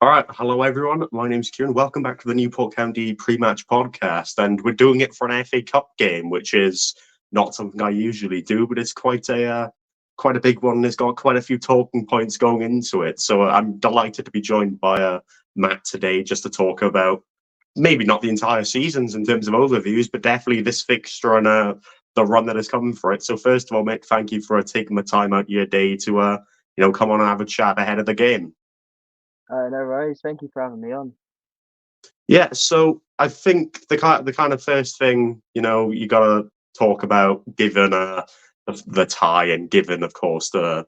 All right, hello everyone. My name's Kieran. Welcome back to the Newport County pre-match podcast, and we're doing it for an FA Cup game, which is not something I usually do, but it's quite a big one. It's got quite a few talking points going into it, so I'm delighted to be joined by Matt today, just to talk about maybe not the entire seasons in terms of overviews, but definitely this fixture and the run that has come for it. So first of all, mate, thank you for taking the time out of your day to come on and have a chat ahead of the game. No worries. Thank you for having me on. Yeah, so I think the kind of first thing you got to talk about, given the tie and given, of course, the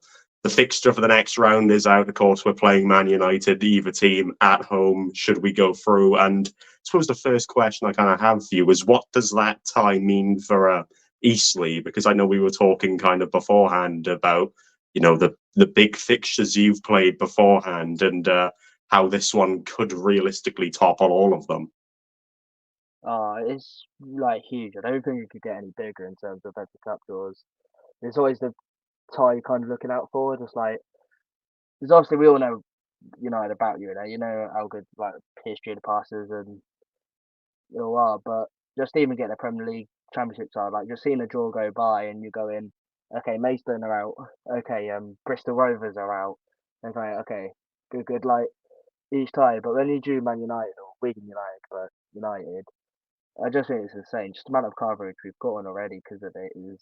fixture for the next round is out. Of course, we're playing Man United, either team at home. Should we go through? And I suppose the first question I kind of have for you is, what does that tie mean for Eastleigh? Because I know we were talking kind of beforehand about the big fixtures you've played beforehand, and how this one could realistically topple all of them. It's like huge. I don't think it could get any bigger in terms of FA Cup draws. There's always the tie you're kind of looking out for. Just like, because obviously we all know United about you know how good like history of the passes and you all are, but just even getting a Premier League Championship side, like just seeing a draw go by and you go in, okay, Maidstone are out, okay, Bristol Rovers are out, and going, okay, good, like each tie, but when you do Man United or Wigan United, but United. I just think it's insane. Just the amount of coverage we've gotten already because of it is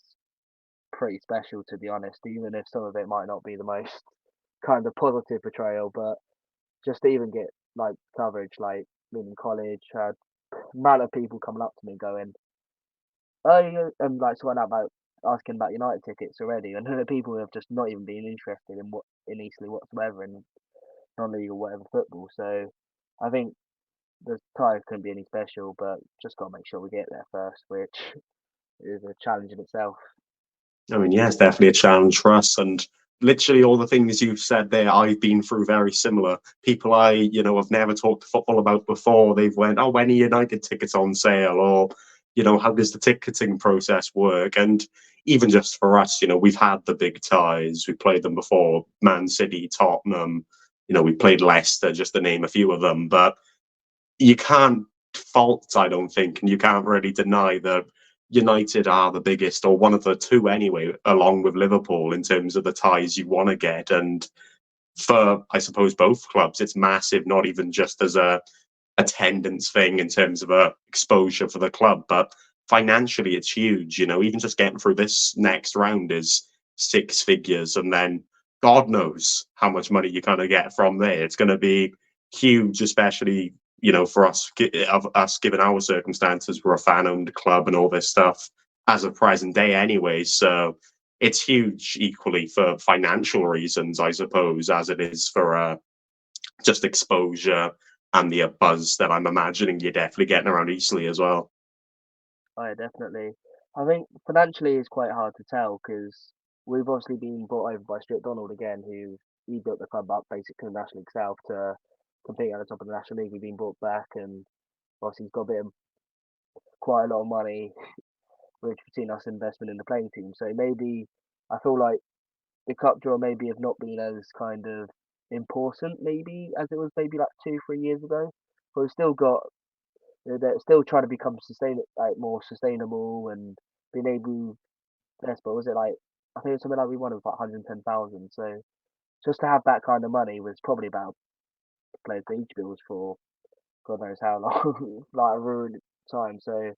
pretty special, to be honest. Even if some of it might not be the most kind of positive portrayal, but just to even get like coverage, like being in college, had amount of people coming up to me going, "Oh, and like someone about asking about United tickets already," and the people who have just not even been interested in what in Eastleigh whatsoever in non-league or whatever football. So I think the tie couldn't be any special, but just got to make sure we get there first, which is a challenge in itself. I mean, yeah, it's definitely a challenge for us. And literally all the things you've said there, I've been through very similar. People have never talked to football about before, they've went, oh, when are United tickets on sale? Or, how does the ticketing process work? And even just for us, we've had the big ties. We played them before, Man City, Tottenham, we played Leicester, just to name a few of them. But you can't fault, I don't think, and you can't really deny that United are the biggest, or one of the two anyway, along with Liverpool, in terms of the ties you want to get. And for, I suppose, both clubs, it's massive, not even just as a attendance thing in terms of exposure for the club, but financially it's huge. Even just getting through this next round is six figures, and then God knows how much money you kind of get from there. It's going to be huge, especially for us, given our circumstances. We're a fan-owned club and all this stuff as of present day, anyway. So it's huge, equally for financial reasons, I suppose, as it is for just exposure and the buzz that I'm imagining you're definitely getting around Eastleigh as well. Oh, yeah, definitely. I think financially it's quite hard to tell because we've obviously been brought over by Stuart Donald again, who he built the club up basically in the National League South to compete at the top of the National League. We've been brought back, and obviously he's got a bit of quite a lot of money, which we've seen us investment in the playing team. So maybe I feel like the cup draw maybe have not been as kind of important maybe as it was maybe like 2 3 years ago, but we've still got they're still trying to become like more sustainable and being able. Yes, but was it like I think it's something like we won with like 110,000. So just to have that kind of money was probably about players beach bills for God knows how long, like a ruined time. So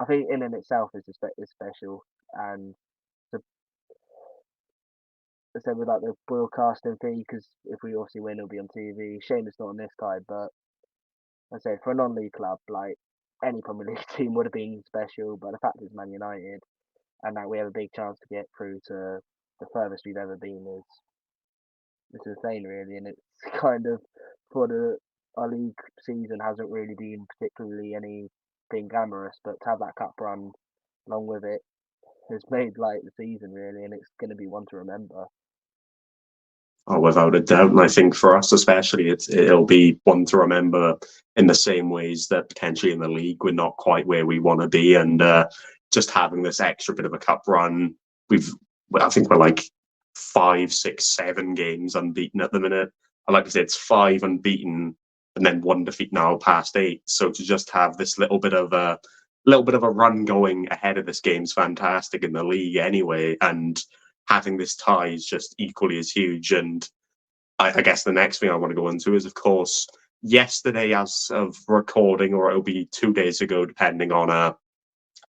I think in and itself is special, and the I said with like the broadcasting fee because if we obviously win, it'll be on TV. Shame it's not on this side, but I say for a non-league club, like any Premier League team would have been special. But the fact it's Man United and that we have a big chance to get through to the furthest we've ever been is it's insane, really. And it's kind of for the our league season hasn't really been particularly anything glamorous, but to have that cup run along with it has made like the season really, and it's going to be one to remember. Oh, without a doubt. And I think for us especially, it'll be one to remember in the same ways that potentially in the league we're not quite where we want to be. And just having this extra bit of a cup run, I think we're like 5, 6, 7 games unbeaten at the minute. like I said, it's 5 unbeaten and then 1 defeat now past 8. So to just have this little bit of a run going ahead of this game's fantastic in the league anyway, and having this tie is just equally as huge. And I guess the next thing I want to go into is, of course, yesterday as of recording, or it'll be 2 days ago, depending on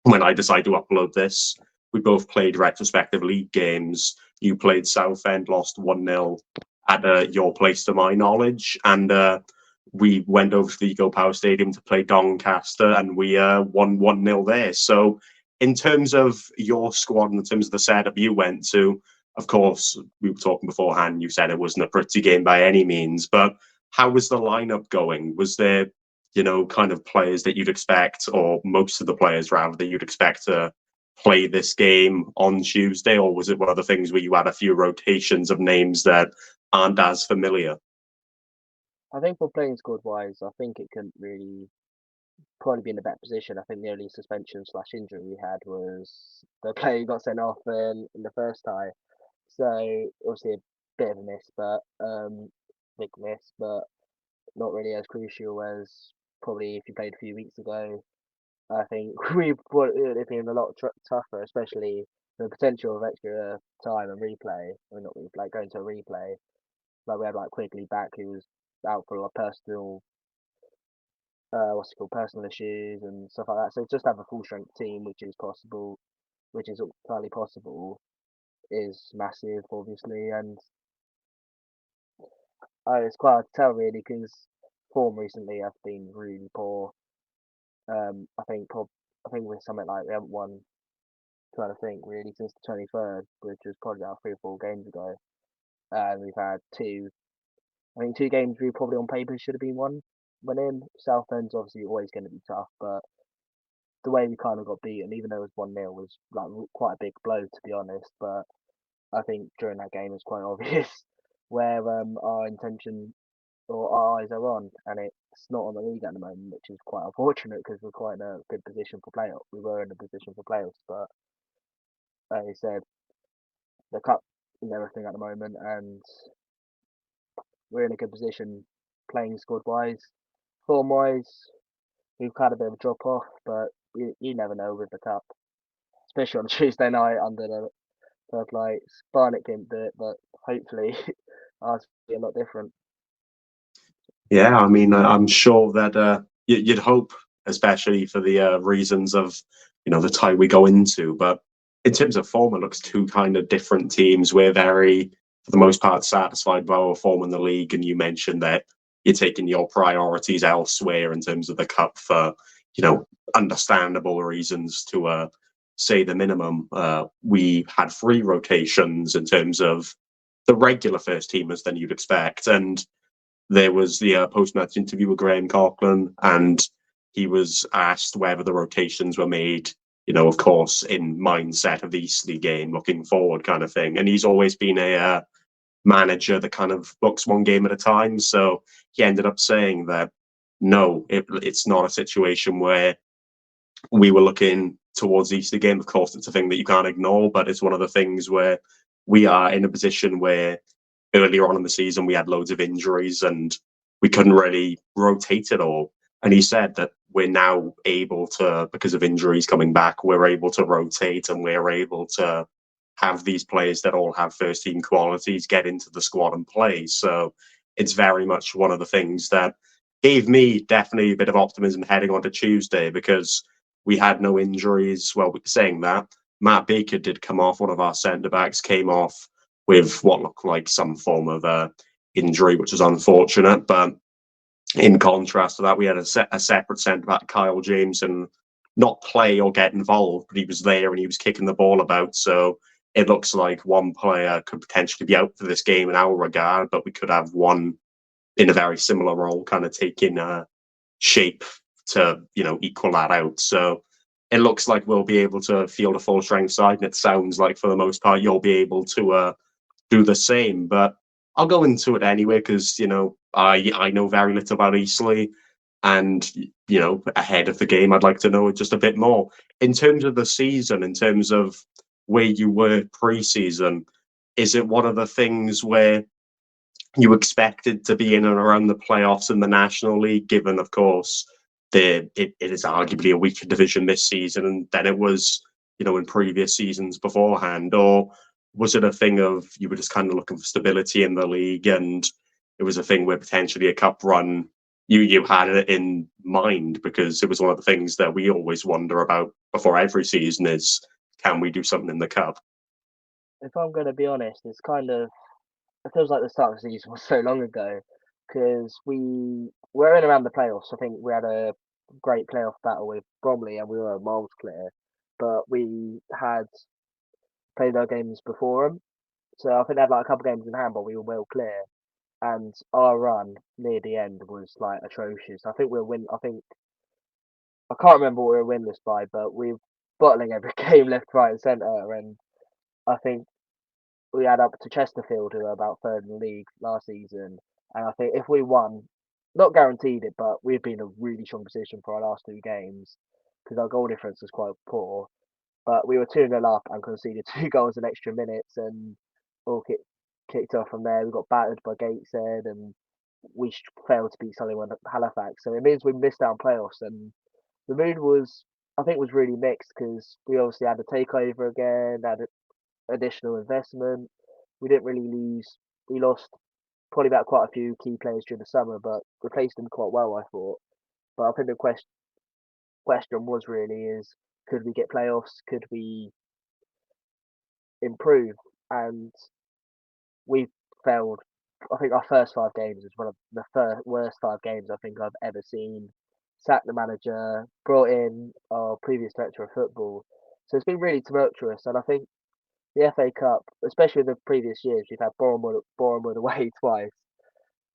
when I decide to upload this. We both played retrospective league games. You played Southend, lost 1-0 at your place, to my knowledge, and we went over to the Eco Power Stadium to play Doncaster, and we won 1-0 there. So in terms of your squad, in terms of the setup you went to, of course, we were talking beforehand, you said it wasn't a pretty game by any means, but how was the lineup going? Was there, kind of players that you'd expect, or most of the players rather, that you'd expect to play this game on Tuesday? Or was it one of the things where you had a few rotations of names that aren't as familiar? I think for playing squad wise, I think it couldn't really probably be in a better position. I think the only suspension / injury we had was the player who got sent off in the first tie. So obviously a bit of a miss, but big miss, but not really as crucial as probably if you played a few weeks ago. I think we would have been a lot tougher, especially the potential of extra time and replay. I mean, not replay, going to a replay. Like we had like Quigley back, who was out for like personal, personal issues and stuff like that. So just have a full strength team, which is possible, which is entirely possible, is massive, obviously, and it's quite hard to tell really because form recently have been really poor. I think with something like we haven't won. Trying to think really since the 23rd, which was probably about 3 or 4 games ago, and we've had two. I think 2 games we probably on paper should have been won in. Southend's obviously always going to be tough, but the way we kind of got beaten, even though it was 1-0, was like quite a big blow to be honest. But I think during that game it's quite obvious where our intention or our eyes are on, and it's not on the league at the moment, which is quite unfortunate because we're quite in a good position for playoffs. We were in a position for playoffs, but like I said, the cup and everything at the moment, and we're in a good position playing squad wise. Form wise, we've had a bit of a drop off, but you never know with the cup, especially on Tuesday night under the floodlights. Barnet didn't do it, but hopefully ours will be a lot different. Yeah, I mean, I'm sure that you'd hope, especially for the reasons of, the tie we go into. But in terms of form, it looks two kind of different teams. We're very, for the most part, satisfied by our form in the league. And you mentioned that you're taking your priorities elsewhere in terms of the cup for, understandable reasons, to say the minimum. We had 3 rotations in terms of the regular first teamers than you'd expect. And there was the post-match interview with Graham Coughlin, and he was asked whether the rotations were made, of course, in mindset of the Eastleigh game, looking forward kind of thing. And he's always been a manager that kind of books one game at a time. So he ended up saying that, no, it's not a situation where we were looking towards the Eastleigh game. Of course, it's a thing that you can't ignore, but it's one of the things where we are in a position where earlier on in the season we had loads of injuries and we couldn't really rotate it all. And he said that we're now able to, because of injuries coming back, we're able to rotate and we're able to have these players that all have first team qualities get into the squad and play. So it's very much one of the things that gave me definitely a bit of optimism heading on to Tuesday, because we had no injuries. Well, saying that, Matt Baker did come off. One of our centre backs came off with what looked like some form of injury, which was unfortunate. But in contrast to that, we had a separate centre back, Kyle Jameson, not play or get involved, but he was there and he was kicking the ball about. So it looks like one player could potentially be out for this game in our regard, but we could have one in a very similar role kind of taking shape to, equal that out. So it looks like we'll be able to field a full strength side, and it sounds like for the most part you'll be able to do the same. But I'll go into it anyway because I know very little about Eastleigh, and ahead of the game I'd like to know just a bit more in terms of the season, in terms of where you were pre-season. Is it one of the things where you expected to be in and around the playoffs in the National League, given, of course, it is arguably a weaker division this season than it was, in previous seasons beforehand? Or was it a thing of you were just kind of looking for stability in the league, and it was a thing where potentially a cup run you had it in mind, because it was one of the things that we always wonder about before every season is, can we do something in the cup? If I'm going to be honest, it feels like the start of the season was so long ago because we were in around the playoffs. I think we had a great playoff battle with Bromley and we were miles clear, but we had played our games before them. So I think they had like a couple of games in hand, but we were well clear. And our run near the end was like atrocious. I think we'll win. I can't remember what we were winless by, but we were bottling every game left, right, and centre. And I think we had up to Chesterfield, who were about third in the league last season. And I think if we won, not guaranteed it, but we'd be in a really strong position for our last two games because our goal difference was quite poor. But we were 2-0 up and conceded 2 goals in extra minutes and all kicked off from there. We got battered by Gateshead and we failed to beat Solihull Halifax. So it means we missed out on playoffs. And the mood I think, was really mixed because we obviously had a takeover again, had additional investment. We didn't really lose. We lost probably about quite a few key players during the summer, but replaced them quite well, I thought. But I think the question was really is could we get playoffs? Could we improve? And we failed. I think our first 5 games was one of the worst 5 games I think I've ever seen. Sacked the manager, brought in our previous director of football. So it's been really tumultuous, and I think the FA Cup, especially in the previous years, we've had Bournemouth away twice,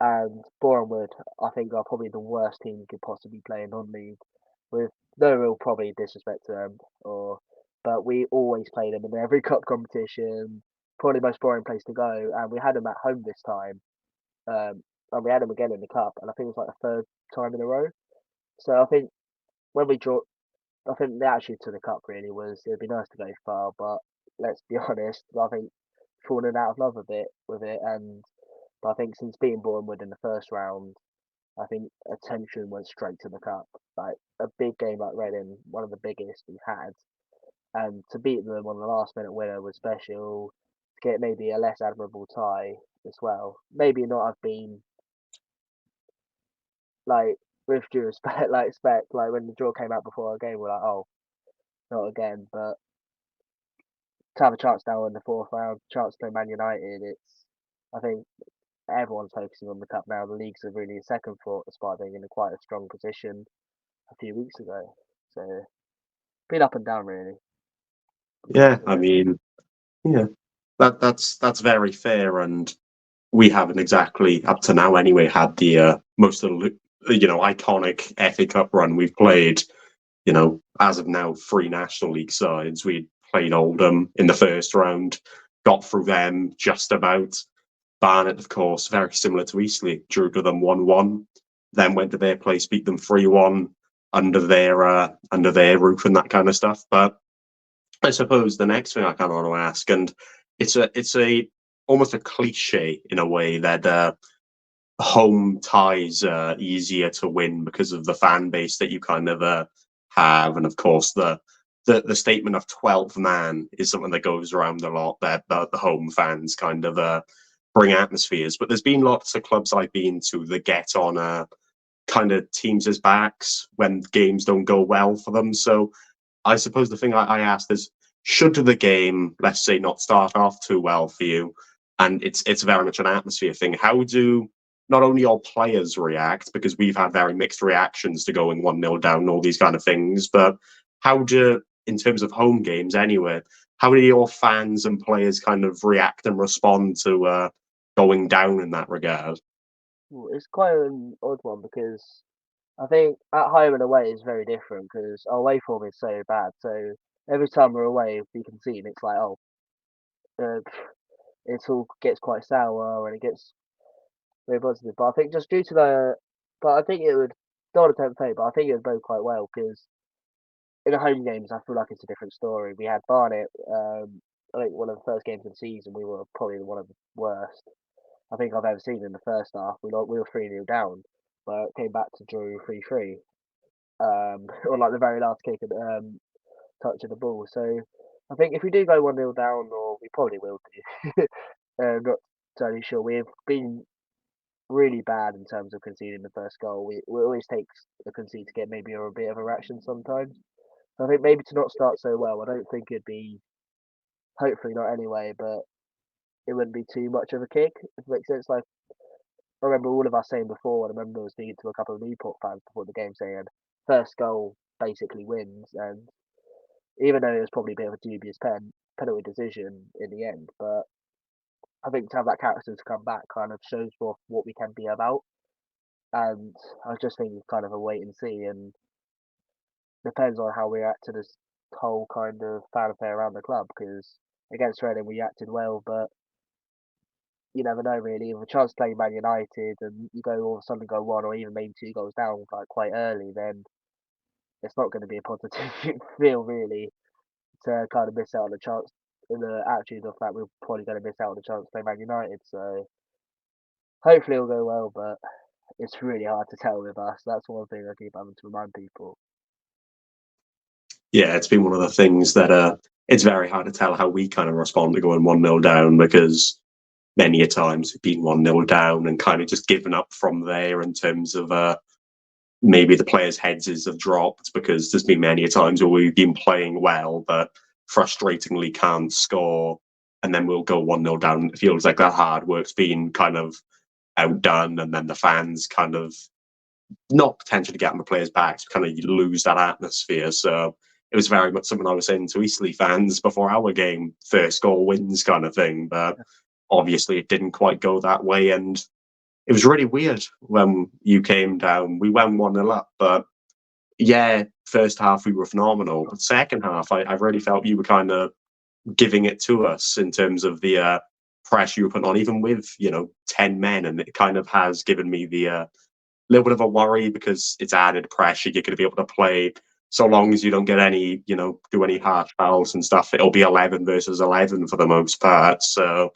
and Bournemouth, I think, are probably the worst team you could possibly play in non-league, with no real probably disrespect to them, but we always play them in every cup competition. Probably the most boring place to go, and we had them at home this time, and we had them again in the cup, and I think it was like the third time in a row. So I think when we draw, I think the attitude to the cup really was it'd be nice to go far, but let's be honest, I think fallen out of love a bit with it, and but I think since beating Bournemouth in the first round, I think attention went straight to the cup. Like a big game like Reading, one of the biggest we've had, and to beat them on the last minute winner was special. To get maybe a less admirable tie as well. Maybe not have been like with due respect, like when the draw came out before our game, we're like, oh, not again. But to have a chance now in the fourth round, chance to play Man United, I think everyone's focusing on the cup now. The leagues are really a second thought, despite being in quite a strong position a few weeks ago. So been up and down really. Yeah, I mean, yeah, that's very fair, and we haven't exactly up to now anyway had the most of the iconic FA Cup run we've played. As of now, 3 National League sides. We played Oldham in the first round, got through them just about. Barnet, of course, very similar to Eastleigh, drew to them 1-1. Then went to their place, beat them 3-1 under their roof and that kind of stuff. But I suppose the next thing I kind of want to ask, and it's a almost a cliche in a way, that home ties are easier to win because of the fan base that you kind of have, and of course the statement of 12th man is something that goes around a lot, that the home fans kind of bring atmospheres. But there's been lots of clubs I've been to that get on kind of teams' backs when games don't go well for them. So I suppose the thing I asked is, should the game, let's say, not start off too well for you, and it's very much an atmosphere thing, how do not only all players react, because we've had very mixed reactions to going 1-0 down and all these kind of things, but how do, in terms of home games anyway, how do your fans and players kind of react and respond to going down in that regard? Well, it's quite an odd one because I think at home and away is very different because our away form is so bad. So every time we're away, we can see and it's like, oh, uh, it all gets quite sour and it gets very positive. But I think just due to but I think it would, don't want to tempt fate, but I think it would bode quite well because in the home games, I feel like it's a different story. We had Barnet, I think one of the first games of the season, we were probably one of the worst. I think I've ever seen in the first half. We were 3-0 down, but came back to draw 3-3. Or like the very last kick and touch of the ball. So I think if we do go 1-0 down, or we probably will do, not totally sure. We've been really bad in terms of conceding the first goal. We always take a concede to get maybe a bit of a reaction sometimes. So I think maybe to not start so well, I don't think it'd be, hopefully not anyway, but it wouldn't be too much of a kick, if it makes sense. Like, I remember all of us saying before, and I remember I was speaking to a couple of Newport fans before the game saying, first goal basically wins, and even though it was probably a bit of a dubious penalty decision in the end, but I think to have that character to come back kind of shows what we can be about. And I just think it's kind of a wait and see, and depends on how we react to this whole kind of fanfare around the club. Because against Reading we acted well, but you never know really. If a chance to play Man United and you go all of a sudden go one or even maybe two goals down like quite early, then it's not going to be a positive feel really to kind of miss out on the chance in the attitude of that we're probably going to miss out on the chance to play Man United. So hopefully it'll go well, but it's really hard to tell with us. That's one thing I keep having to remind people. Yeah, it's been one of the things that it's very hard to tell how we kind of respond to going 1-0 down, because many a times we've been 1-0 down and kind of just given up from there in terms of maybe the players' heads have dropped, because there's been many a times where we've been playing well but frustratingly can't score, and then we'll go 1-0 down. It feels like that hard work's been kind of outdone, and then the fans kind of not potentially getting the players back, so kind of you lose that atmosphere. So it was very much something I was saying to Eastleigh fans before our game, first goal wins kind of thing. But obviously it didn't quite go that way, and it was really weird when you came down. We went 1-0 up, but yeah, first half we were phenomenal. But second half, I really felt you were kind of giving it to us in terms of the pressure you were putting on, even with 10 men, and it kind of has given me the little bit of a worry, because it's added pressure. You're going to be able to play, so long as you don't get any, do any harsh fouls and stuff. It'll be 11 versus 11 for the most part. So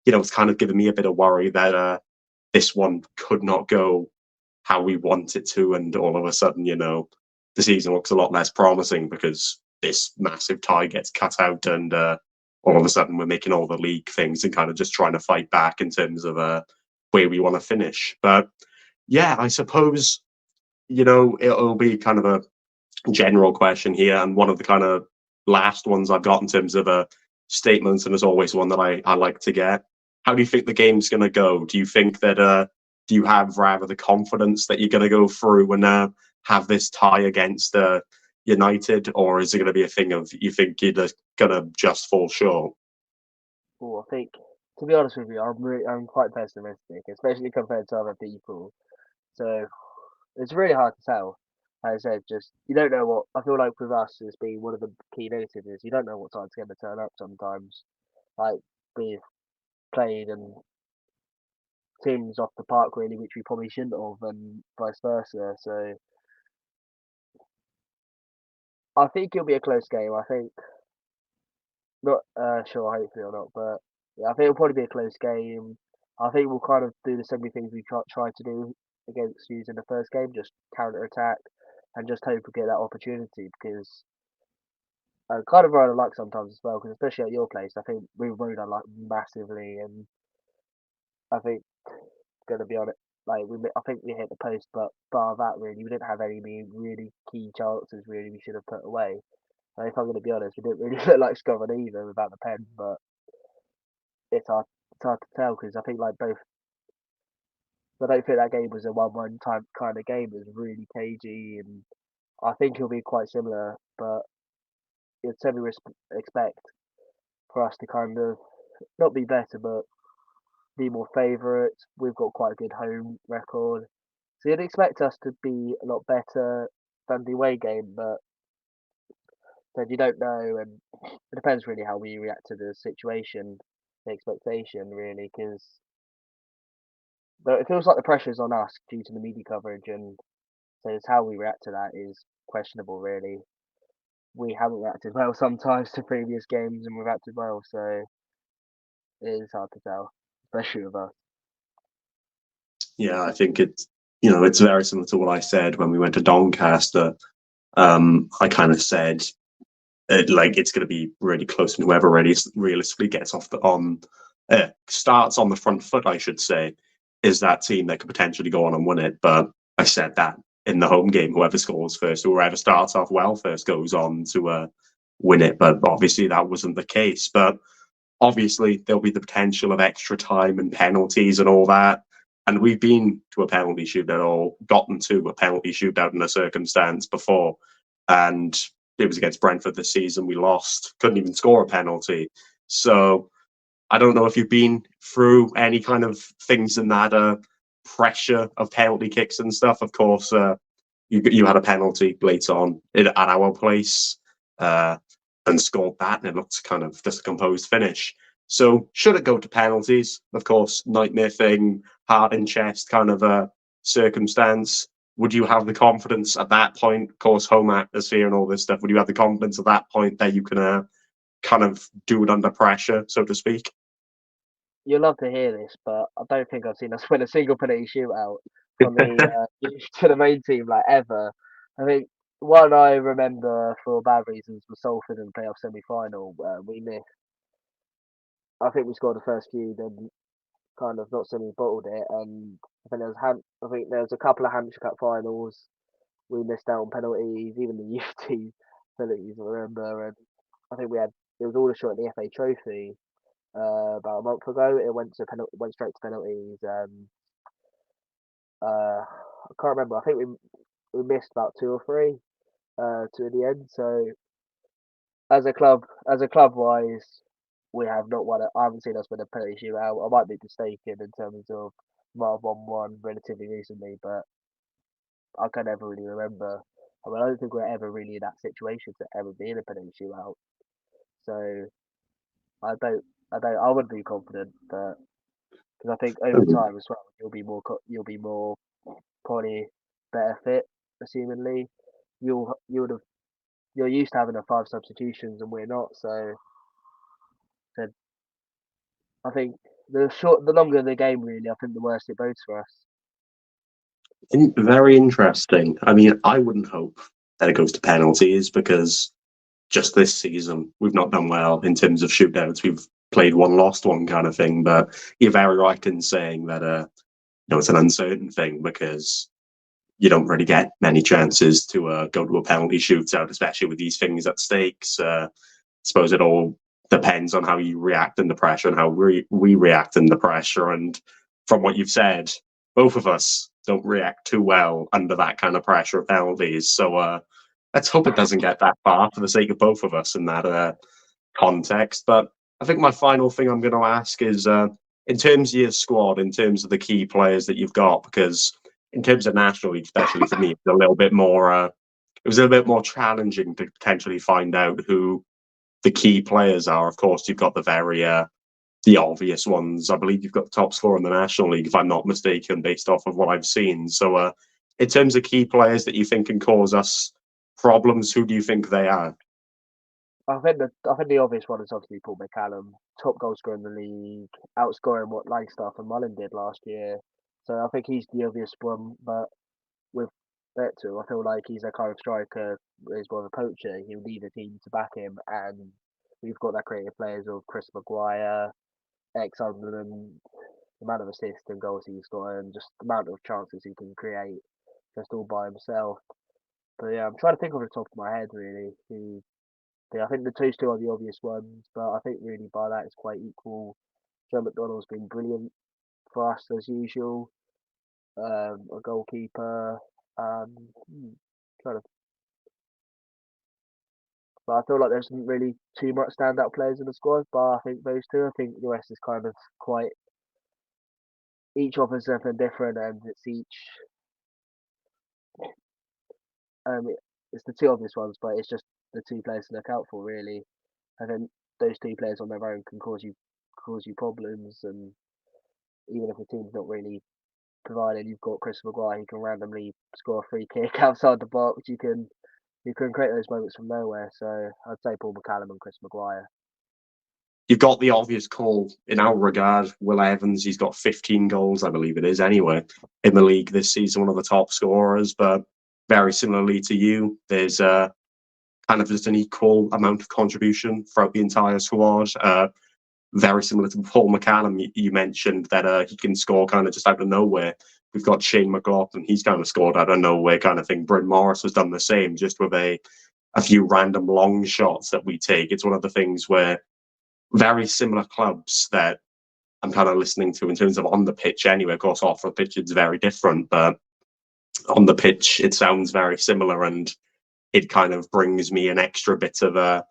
it's kind of given me a bit of worry that this one could not go how we want it to, and all of a sudden, the season looks a lot less promising because this massive tie gets cut out, and all of a sudden we're making all the league things and kind of just trying to fight back in terms of where we want to finish. But yeah, I suppose it'll be kind of a general question here, and one of the kind of last ones I've got in terms of statements, and it's always one that I like to get. How do you think the game's going to go? Do you think that do you have rather the confidence that you're going to go through and have this tie against United, or is it going to be a thing of you think you're going to just fall short? Well, I think, to be honest with you, I'm quite pessimistic, especially compared to other people. So it's really hard to tell. As I said, just you don't know what. I feel like with us, it's been one of the key negatives is you don't know what side's going to turn up sometimes. Like we've played and teams off the park really, which we probably shouldn't have, and vice versa. So I think it'll be a close game. I think not sure, hopefully or not, but yeah, I think it'll probably be a close game. I think we'll kind of do the same things we tried to do against you in the first game, just counter attack and just hope we get that opportunity because kind of ride a luck sometimes as well. Because especially at your place, I think we rode our luck massively, and I think gonna be on it. Like I think we hit the post, but bar that really, we didn't have any really key chances. Really, we should have put away. And if I'm gonna be honest, we didn't really look like scoring either without the pen, but it's hard to tell because I think like both. I don't think that game was a one-one type kind of game. It was really cagey, and I think it'll be quite similar. But you'd certainly expect for us to kind of not be better, but be more favourites. We've got quite a good home record, so you'd expect us to be a lot better than the away game. But then you don't know, and it depends really how we react to the situation, the expectation really, because but it feels like the pressure's on us due to the media coverage, and so it's how we react to that is questionable, really. We haven't reacted well sometimes to previous games, and we've reacted well, so it is hard to tell, especially with us. Yeah, I think it's very similar to what I said when we went to Doncaster. I kind of said like it's going to be really close, and whoever really realistically gets off the on starts on the front foot, I should say, is that team that could potentially go on and win it. But I said that in the home game, whoever scores first, or whoever starts off well first, goes on to win it. But obviously that wasn't the case. But obviously there'll be the potential of extra time and penalties and all that. And we've been to a penalty shootout or gotten to a penalty shootout in a circumstance before. And it was against Brentford this season. We lost, couldn't even score a penalty. So I don't know if you've been through any kind of things in that pressure of penalty kicks and stuff. Of course, you had a penalty late on at our place uh, and scored that, and it looked kind of just a composed finish. So should it go to penalties? Of course, nightmare thing, heart in chest kind of a circumstance. Would you have the confidence at that point? Of course, home atmosphere and all this stuff. Would you have the confidence at that point that you can kind of do it under pressure, so to speak? You'll love to hear this, but I don't think I've seen us win a single penalty shootout from the youth to the main team like ever. I think one I remember for bad reasons was Salford in the playoff semi-final where we missed. I think we scored the first few, then kind of not semi bottled it, and I think there was a couple of Hampshire Cup finals we missed out on penalties, even the youth team penalties. I remember, and I think we had it was all a shot at the FA Trophy about a month ago. It went straight to penalties. I can't remember. I think we missed about two or three to the end. So as a club wise, we have not won it. I haven't seen us win a penalty shootout. I might be mistaken in terms of might have won one relatively recently, but I can never really remember. I mean, I don't think we're ever really in that situation to ever be in a penalty shootout. So I don't, I wouldn't be confident, but because I think over time as well, you'll be more probably better fit, assumingly. You would have, you're used to having a five substitutions and we're not. So I think the longer the game really, I think the worse it bodes for us. Very interesting. I mean, I wouldn't hope that it goes to penalties because just this season we've not done well in terms of shootouts. We've played one, lost one kind of thing. But you're very right in saying that it's an uncertain thing because you don't really get many chances to go to a penalty shootout, especially with these things at stakes. I suppose it all depends on how you react under pressure and how we react under pressure. And from what you've said, both of us don't react too well under that kind of pressure of penalties. So let's hope it doesn't get that far for the sake of both of us in that context. But I think my final thing I'm going to ask is in terms of your squad, in terms of the key players that you've got, because in terms of National League, especially for me, it's a little bit more. It was a bit more challenging to potentially find out who the key players are. Of course, you've got the obvious ones. I believe you've got the top scorer in the National League, if I'm not mistaken, based off of what I've seen. So, in terms of key players that you think can cause us problems, who do you think they are? I think the obvious one is obviously Paul McCallum, top goal scorer in the league, outscoring what Langstaff and Mullen did last year. So I think he's the obvious one. But with Bettu, I feel like he's a kind of striker, he's more of a poacher. He'll need a team to back him, and we've got that creative players of Chris Maguire, ex Sunderland, the amount of assists and goals he's got, and just the amount of chances he can create just all by himself. But yeah, I'm trying to think off the top of my head really. I think the two still are the obvious ones, but I think really by that it's quite equal. Joe McDonald's been brilliant for us as usual. A goalkeeper. Um, hmm, trying to, but I feel like there's not really too much standout players in the squad. But I think those two. I think the rest is kind of quite each offers something different, and um, it- it's the two obvious ones, but it's just the two players to look out for really. I think those two players on their own can cause you problems, and even if the team's not really provided you've got Chris Maguire, he can randomly score a free kick outside the box. You can create those moments from nowhere. So I'd say Paul McCallum and Chris Maguire. you've got the obvious call in our regard. Will Evans, he's got 15 goals, I believe it is, anyway, in the league this season, one of the top scorers. But very similarly to you, there's kind of just an equal amount of contribution throughout the entire squad. Very similar to Paul McCallum, you mentioned that he can score kind of just out of nowhere. We've got Shane McLaughlin, he's kind of scored out of nowhere kind of thing. Bryn Morris has done the same, just with a few random long shots that we take. It's one of the things where very similar clubs that I'm kind of listening to in terms of on the pitch anyway. Of course, off the pitch, it's very different, but on the pitch, it sounds very similar, and it kind of brings me an extra bit of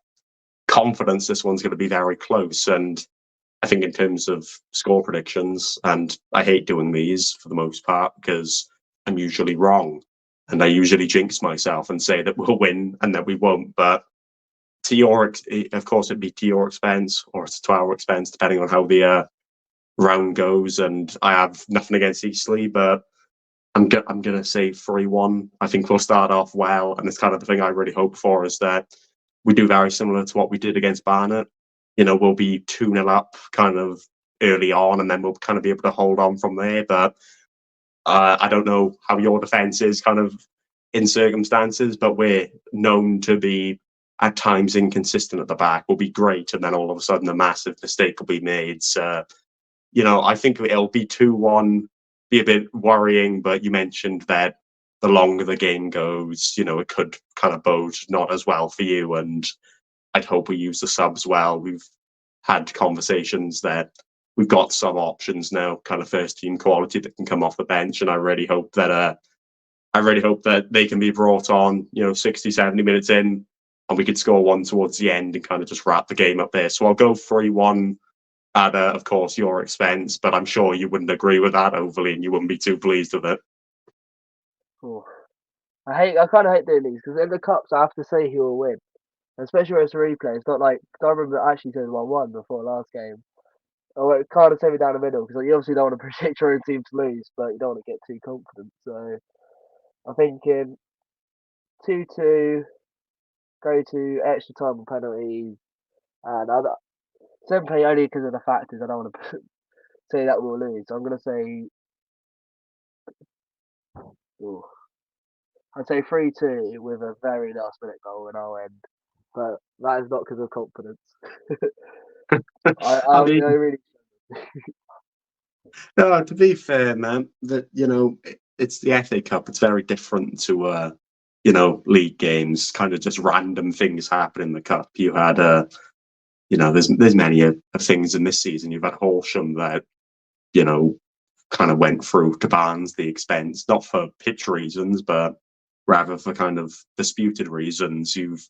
confidence this one's going to be very close. And I think in terms of score predictions, and I hate doing these for the most part because I'm usually wrong, and I usually jinx myself and say that we'll win and that we won't. But to your, of course, it'd be to your expense or to our expense, depending on how the round goes. And I have nothing against Eastleigh, but I'm going to say 3-1. I think we'll start off well, and it's kind of the thing I really hope for is that we do very similar to what we did against Barnet. You know, we'll be 2-0 up kind of early on, and then we'll kind of be able to hold on from there. But I don't know how your defence is kind of in circumstances, but we're known to be at times inconsistent at the back. We'll be great, and then all of a sudden a massive mistake will be made. So, you know, I think it'll be 2-1, be a bit worrying, but you mentioned that the longer the game goes, you know, it could kind of bode not as well for you. And I'd hope we use the subs well. We've had conversations that we've got some options now, kind of first team quality that can come off the bench. And I really hope that they can be brought on, you know, 60, 70 minutes in, and we could score one towards the end and kind of just wrap the game up there. So I'll go 3-1 at, of course, your expense, but I'm sure you wouldn't agree with that overly, and you wouldn't be too pleased with it. Oh. I kind of hate doing these because in the cups I have to say who will win, especially when it's a replay. It's not like, cause I remember it actually said 1-1 before last game. Oh, it kind of take me down the middle because you obviously don't want to predict your own team to lose, but you don't want to get too confident. So I'm thinking 2-2, go to extra time and penalties, and simply only because of the fact is I don't want to say that we'll lose. So I'm going to say, oh, I'd say 3-2 with a very last minute goal and I'll end. But that is not because of confidence. I I mean, really. no, to be fair, man, that, you know, it's the FA Cup. It's very different to you know, league games. Kind of just random things happen in the cup. You had you know, there's many things in this season. You've had Horsham that, you know, kind of went through to Barnes the expense, not for pitch reasons, but rather for kind of disputed reasons. You've,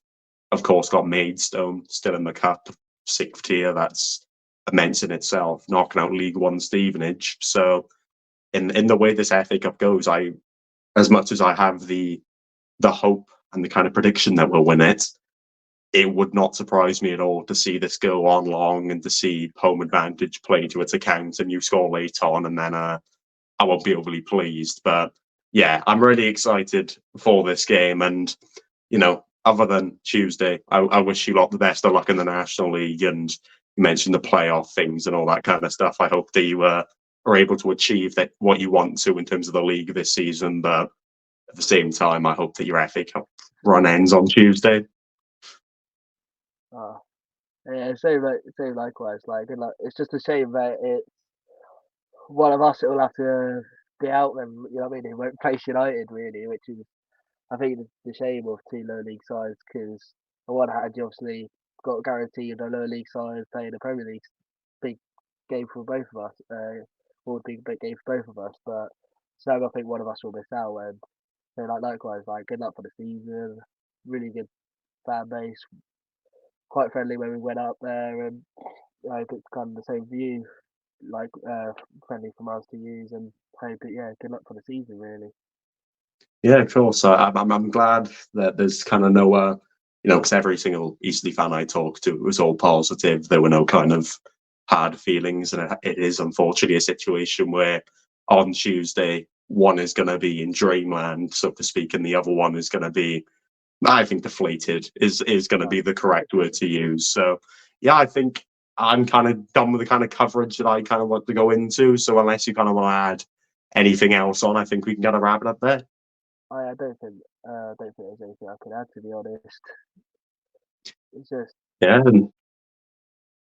of course, got Maidstone still in the cup, 6th tier. That's immense in itself, knocking out League One Stevenage. So in the way this FA Cup goes, as much as I have the hope and the kind of prediction that we'll win it, it would not surprise me at all to see this go on long and to see home advantage play to its account and you score late on, and then I won't be overly pleased. But yeah, I'm really excited for this game. And, you know, other than Tuesday, I wish you lot the best of luck in the National League. And you mentioned the playoff things and all that kind of stuff. I hope that you are able to achieve that what you want to in terms of the league this season. But at the same time, I hope that your FA Cup run ends on Tuesday. Oh, yeah, same likewise. Like, good luck. It's just a shame that it's one of us that will have to be out. Then you know what I mean. It won't face United really, which is I think the shame of two lower league sides because on one hand you obviously got guaranteed a lower league side playing the Premier League big game for both of us. Would be a big game for both of us, but so I think one of us will miss out. And so like likewise, like good luck for the season. Really good fan base, quite friendly when we went up there, and I hope it's kind of the same for you, like friendly from us to use, and hope it, yeah, good luck for the season really. Yeah, of course. I'm glad that there's kind of no, you know, because every single Eastleigh fan I talked to, it was all positive. There were no kind of hard feelings. And it is unfortunately a situation where on Tuesday, one is going to be in dreamland, so to speak, and the other one is going to be, I think, deflated is going to be the correct word to use. So, yeah, I think I'm kind of done with the kind of coverage that I kind of want to go into. So unless you kind of want to add anything else on, I think we can kind of wrap it up there. I don't think there's anything I can add, to be honest. It's just Yeah, and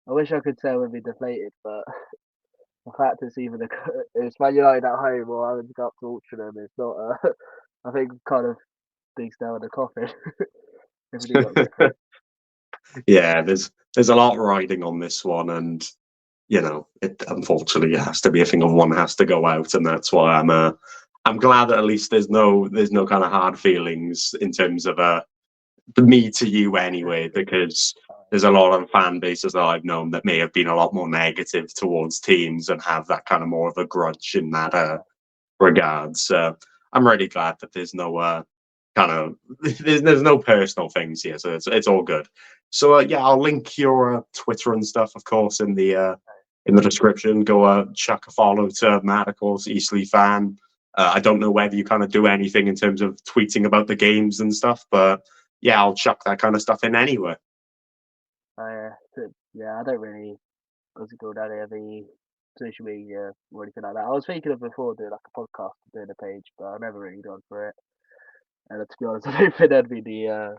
I wish I could say I would be deflated, but the fact it's it's Man United at home or having to go up to Altrincham, it's not. I think kind of digs down the coffin if we do not get through. yeah, there's a lot riding on this one, and it unfortunately has to be a thing of one has to go out, and that's why I'm glad that at least there's no kind of hard feelings in terms of me to you anyway, because there's a lot of fan bases that I've known that may have been a lot more negative towards teams and have that kind of more of a grudge in that regard. So I'm really glad that there's no kind of there's no personal things here, so it's all good. So yeah, I'll link your Twitter and stuff, of course, in the description. Go chuck a follow to Matt, of course, Eastleigh fan. I don't know whether you kind of do anything in terms of tweeting about the games and stuff, but yeah, I'll chuck that kind of stuff in anyway. Yeah, I don't really, what's it called, any of the social media or anything like that. I was thinking of before doing like a podcast, doing a page, but I've never really gone for it. And to be honest, I don't think that'd be the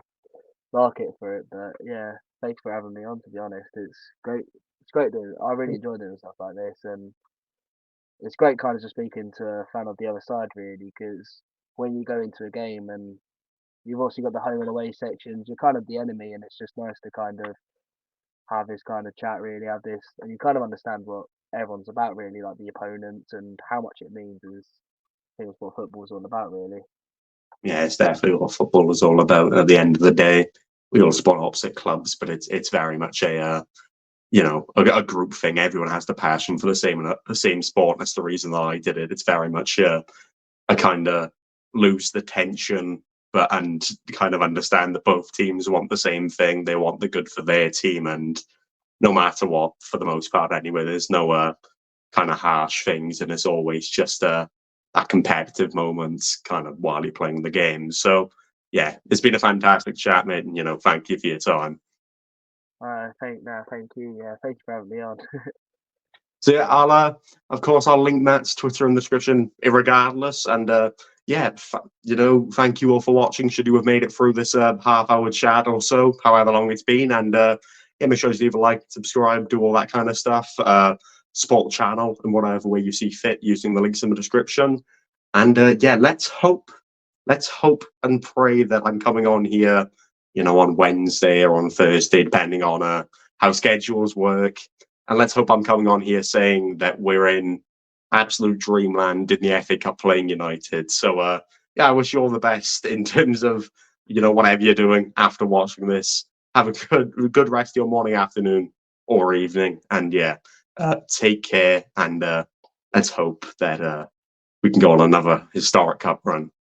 market for it. But yeah, thanks for having me on. To be honest, it's great. It's great to. I really enjoy doing stuff like this, and it's great kind of just speaking to a fan of the other side, really, because when you go into a game and you've also got the home and away sections, you're kind of the enemy, and it's just nice to kind of have this kind of chat, really, have this, and you kind of understand what everyone's about, really, like the opponents and how much it means is things what football's all about, really. Yeah, it's definitely what football is all about. At the end of the day, we all support opposite clubs, but it's very much a group thing. Everyone has the passion for the same sport. And that's the reason that I did it. It's very much I kind of lose the tension, and kind of understand that both teams want the same thing. They want the good for their team, and no matter what, for the most part, anyway, there's no kind of harsh things, and it's always just that competitive moments kind of while you're playing the game. So yeah, it's been a fantastic chat, mate, and thank you for your time. Thank you. Yeah, thank you for having me on. So yeah, of course I'll link Matt's Twitter in the description regardless, and yeah, thank you all for watching. Should you have made it through this half-hour chat or so, however long it's been, and yeah, make sure you leave a like, subscribe, do all that kind of stuff. Support the channel in whatever way you see fit using the links in the description. And yeah, let's hope and pray that I'm coming on here, on Wednesday or on Thursday, depending on how schedules work. And let's hope I'm coming on here saying that we're in absolute dreamland in the FA Cup playing United. So yeah, I wish you all the best in terms of whatever you're doing after watching this. Have a good rest of your morning, afternoon, or evening, and yeah, take care. And let's hope that we can go on another historic cup run.